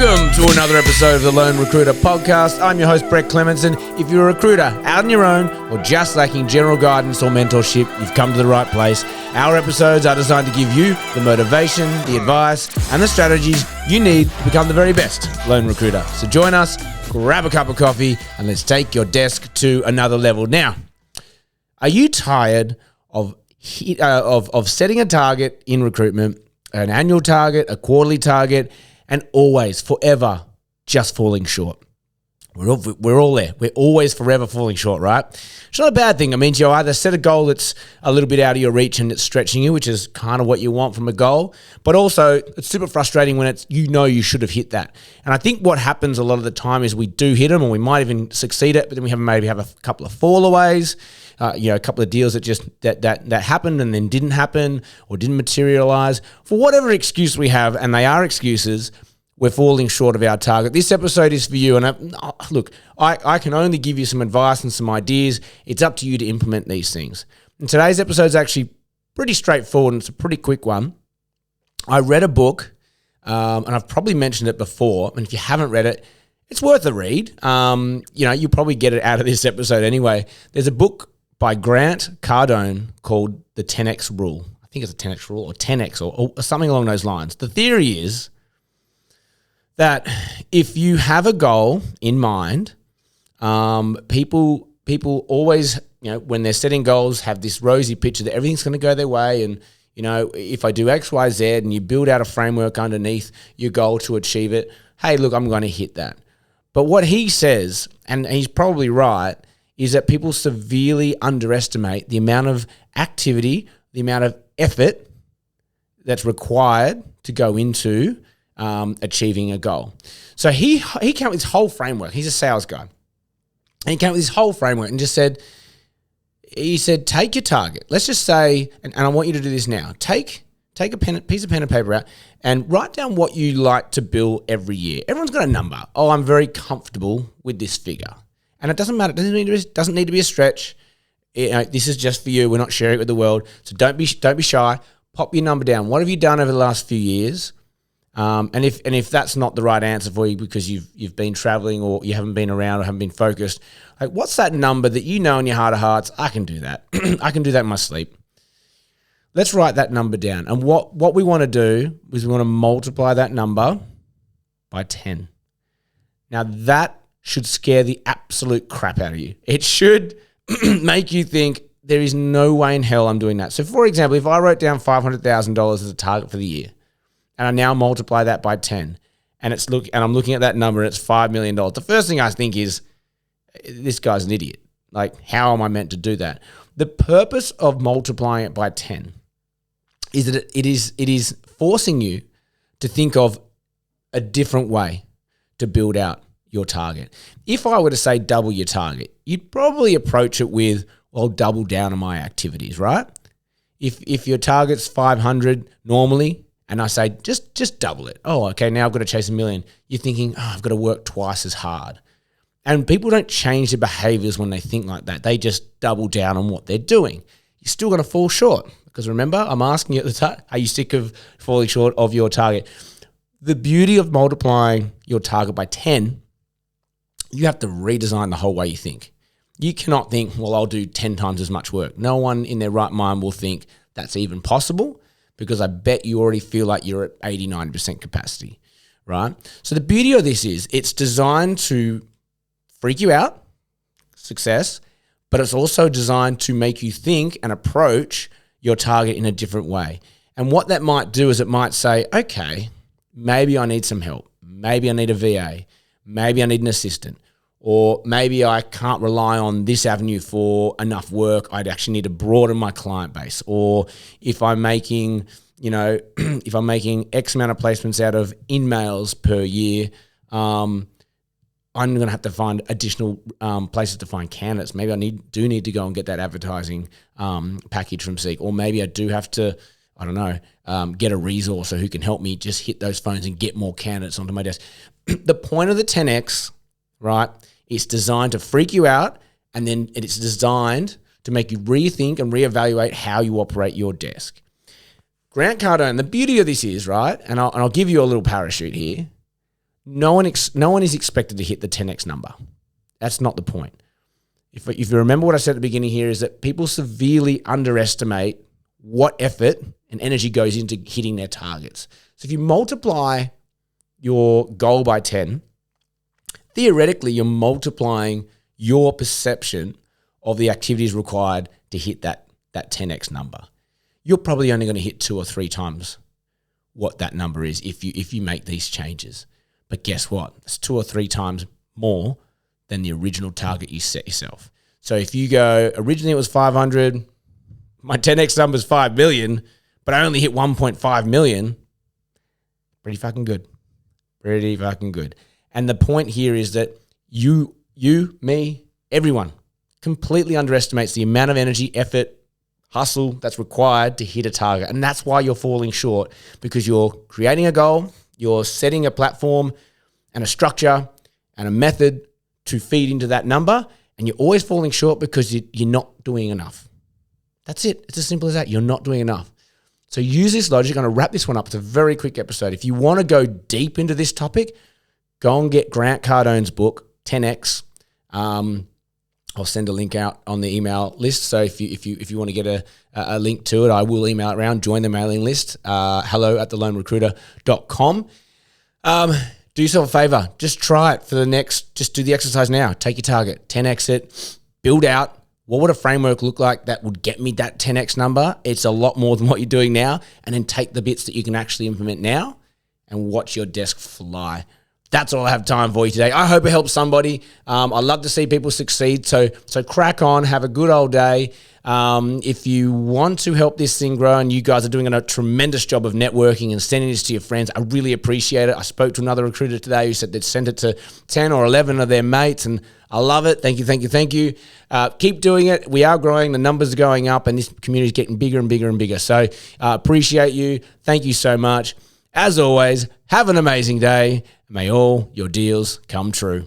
Welcome to another episode of the Lone Recruiter Podcast. I'm your host, Brett Clemenson. If you're a recruiter out on your own or just lacking general guidance or mentorship, you've come to the right place. Our episodes are designed to give you the motivation, the advice, and the strategies you need to become the very best lone recruiter. So join us, grab a cup of coffee, and let's take your desk to another level. Now, are you tired of setting a target in recruitment, an annual target, a quarterly target, and always, forever, just falling short? We're all there. We're always forever falling short, right? It's not a bad thing. It means you either set a goal that's a little bit out of your reach and it's stretching you, which is kind of what you want from a goal, but also it's super frustrating when it's you should have hit that. And I think what happens a lot of the time is we do hit them, and we might even succeed at, but then we maybe have a couple of fallaways, a couple of deals that just that happened and then didn't happen or didn't materialize. For whatever excuse we have, and they are excuses, we're falling short of our target. This episode is for you. And I can only give you some advice and some ideas. It's up to you to implement these things. And today's episode is actually pretty straightforward, and it's a pretty quick one. I read a book, and I've probably mentioned it before. And if you haven't read it, it's worth a read. You'll probably get it out of this episode anyway. There's a book by Grant Cardone called The 10X Rule. I think it's a 10X rule or 10X or something along those lines. The theory is that if you have a goal in mind, people always, when they're setting goals, have this rosy picture that everything's going to go their way. And, if I do X, Y, Z, and you build out a framework underneath your goal to achieve it, hey, look, I'm going to hit that. But what he says, and he's probably right, is that people severely underestimate the amount of activity, the amount of effort that's required to go into achieving a goal. So he came up with this whole framework. He's a sales guy. And he came up with this whole framework and just said, take your target. Let's just say, and I want you to do this now. Take a piece of pen and paper out and write down what you like to bill every year. Everyone's got a number. Oh, I'm very comfortable with this figure. And it doesn't matter. It doesn't need to be a stretch. This is just for you. We're not sharing it with the world. So don't be shy. Pop your number down. What have you done over the last few years? And if that's not the right answer for you because you've been traveling or you haven't been around or haven't been focused, like what's that number that you know in your heart of hearts? I can do that. I can do that in my sleep. Let's write that number down. And what we want to do is we want to multiply that number by 10. Now that should scare the absolute crap out of you. It should make you think there is no way in hell I'm doing that. So for example, if I wrote down $500,000 as a target for the year, and I now multiply that by 10, and I'm looking at that number and it's $5 million. The first thing I think is, this guy's an idiot. Like, how am I meant to do that? The purpose of multiplying it by 10 is that it is forcing you to think of a different way to build out your target. If I were to say double your target, you'd probably approach it with, well, double down on my activities, right? If your target's 500 normally, and I say, just double it. Oh, okay, now I've got to chase $1 million. You're thinking, I've got to work twice as hard. And people don't change their behaviors when they think like that. They just double down on what they're doing. You're still going to fall short. Because remember, I'm asking you at the time, are you sick of falling short of your target? The beauty of multiplying your target by 10, you have to redesign the whole way you think. You cannot think, well, I'll do 10 times as much work. No one in their right mind will think that's even possible, because I bet you already feel like you're at 80, 90% capacity, right? So the beauty of this is it's designed to freak you out, success, but it's also designed to make you think and approach your target in a different way. And what that might do is it might say, okay, maybe I need some help. Maybe I need a VA. Maybe I need an assistant. Or maybe I can't rely on this avenue for enough work. I'd actually need to broaden my client base. Or if I'm making, if I'm making X amount of placements out of in-mails per year, I'm going to have to find additional places to find candidates. Maybe I do need to go and get that advertising package from Seek. Or maybe I do have to, get a resourcer who can help me just hit those phones and get more candidates onto my desk. The point of the 10X, right, it's designed to freak you out, and then it's designed to make you rethink and reevaluate how you operate your desk. Grant Cardone, the beauty of this is, right, and I'll give you a little parachute here, no one is expected to hit the 10x number. That's not the point. If you remember what I said at the beginning here, is that people severely underestimate what effort and energy goes into hitting their targets. So if you multiply your goal by 10, theoretically, you're multiplying your perception of the activities required to hit that 10x number. You're probably only going to hit 2 or 3 times what that number is if you make these changes. But guess what? It's 2 or 3 times more than the original target you set yourself. So if you go, originally it was 500, my 10x number is 5 million, but I only hit 1.5 million, pretty fucking good. Pretty fucking good. And the point here is that you, me, everyone completely underestimates the amount of energy, effort, hustle that's required to hit a target. And that's why you're falling short, because you're creating a goal, you're setting a platform and a structure and a method to feed into that number, and you're always falling short because you're not doing enough. That's it. It's as simple as that. You're not doing enough. So use this logic. I'm going to wrap this one up. It's a very quick episode. If you want to go deep into this topic, go and get Grant Cardone's book, 10X. I'll send a link out on the email list. So if you want to get a link to it, I will email it around. Join the mailing list. hello@thelonerecruiter.com. Do yourself a favor. Just try it for just do the exercise now. Take your target, 10X it, build out. What would a framework look like that would get me that 10X number? It's a lot more than what you're doing now. And then take the bits that you can actually implement now and watch your desk fly. That's all I have time for you today. I hope it helps somebody. I love to see people succeed. So crack on. Have a good old day. If you want to help this thing grow, and you guys are doing a tremendous job of networking and sending this to your friends, I really appreciate it. I spoke to another recruiter today who said they'd sent it to 10 or 11 of their mates, and I love it. Thank you. Keep doing it. We are growing. The numbers are going up, and this community is getting bigger and bigger and bigger. So appreciate you. Thank you so much. As always, have an amazing day. May all your deals come true.